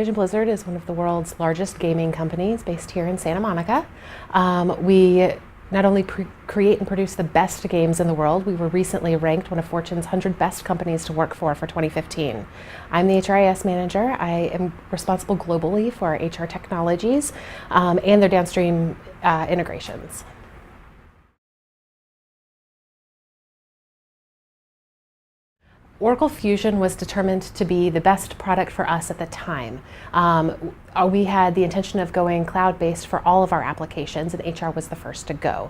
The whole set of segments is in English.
Activision Blizzard is one of the world's largest gaming companies based here in Santa Monica. We not only create and produce the best games in the world, we were recently ranked one of Fortune's 100 best companies to work for 2015. I'm the HRIS manager. I am responsible globally for our HR technologies and their downstream integrations. Oracle Fusion was determined to be the best product for us at the time. We had the intention of going cloud-based for all of our applications, and HR was the first to go.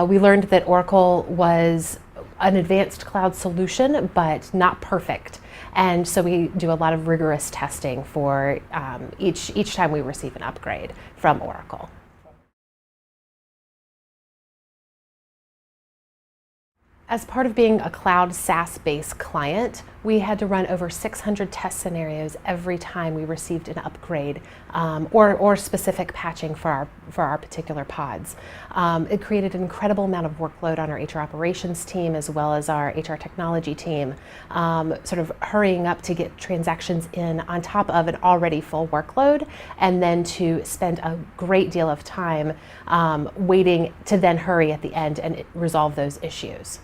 We learned that Oracle was an advanced cloud solution, but not perfect. And so we do a lot of rigorous testing for each time we receive an upgrade from Oracle. As part of being a cloud SaaS-based client, we had to run over 600 test scenarios every time we received an upgrade or specific patching for our particular pods. It created an incredible amount of workload on our HR operations team as well as our HR technology team, sort of hurrying up to get transactions in on top of an already full workload, and then to spend a great deal of time waiting to then hurry at the end and resolve those issues.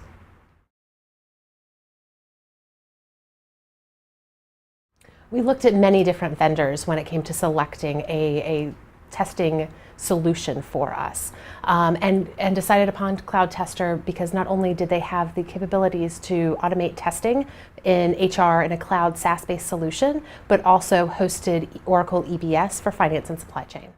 We looked at many different vendors when it came to selecting a testing solution for us, and decided upon CloudTestr because not only did they have the capabilities to automate testing in HR in a cloud SaaS-based solution, but also hosted Oracle EBS for finance and supply chain.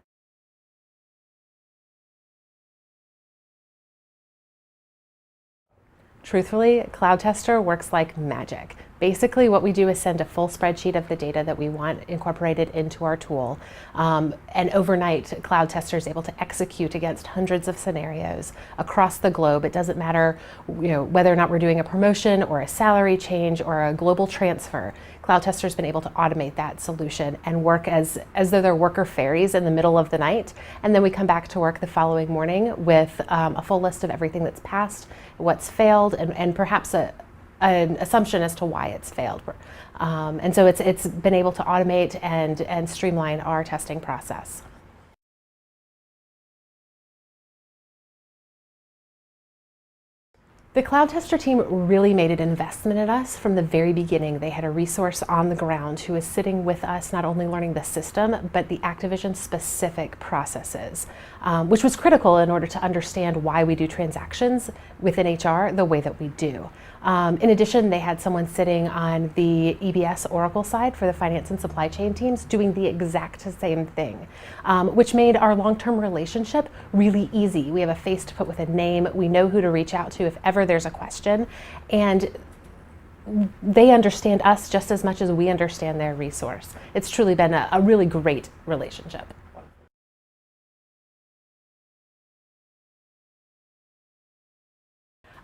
Truthfully, CloudTestr works like magic. Basically, what we do is send a full spreadsheet of the data that we want incorporated into our tool. And overnight, CloudTestr is able to execute against hundreds of scenarios across the globe. It doesn't matter, whether or not we're doing a promotion or a salary change or a global transfer. CloudTestr has been able to automate that solution and work as though they're worker fairies in the middle of the night. And then we come back to work the following morning with a full list of everything that's passed, what's failed, and perhaps an assumption as to why it's failed. And so it's been able to automate and streamline our testing process. The CloudTestr team really made an investment in us from the very beginning. They had a resource on the ground who was sitting with us, not only learning the system, but the Activision-specific processes, which was critical in order to understand why we do transactions within HR the way that we do. In addition, they had someone sitting on the EBS Oracle side for the finance and supply chain teams doing the exact same thing, which made our long-term relationship really easy. We have a face to put with a name. We know who to reach out to if ever there's a question, and they understand us just as much as we understand their resource. It's truly been a really great relationship.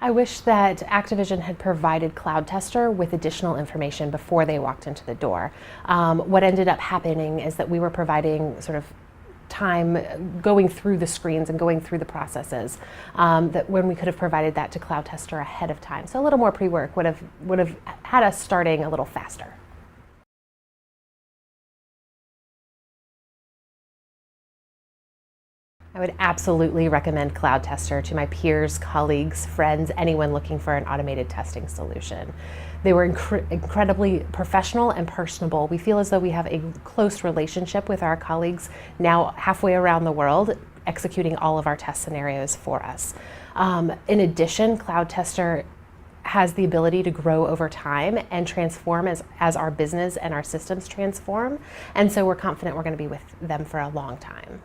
I wish that Activision had provided CloudTestr with additional information before they walked into the door. What ended up happening is that we were providing sort of time going through the screens and going through the processes that when we could have provided that to CloudTestr ahead of time. So a little more pre-work would have had us starting a little faster. I would absolutely recommend CloudTestr to my peers, colleagues, friends, anyone looking for an automated testing solution. They were incredibly professional and personable. We feel as though we have a close relationship with our colleagues now halfway around the world, executing all of our test scenarios for us. In addition, CloudTestr has the ability to grow over time and transform as our business and our systems transform. And so we're confident we're going to be with them for a long time.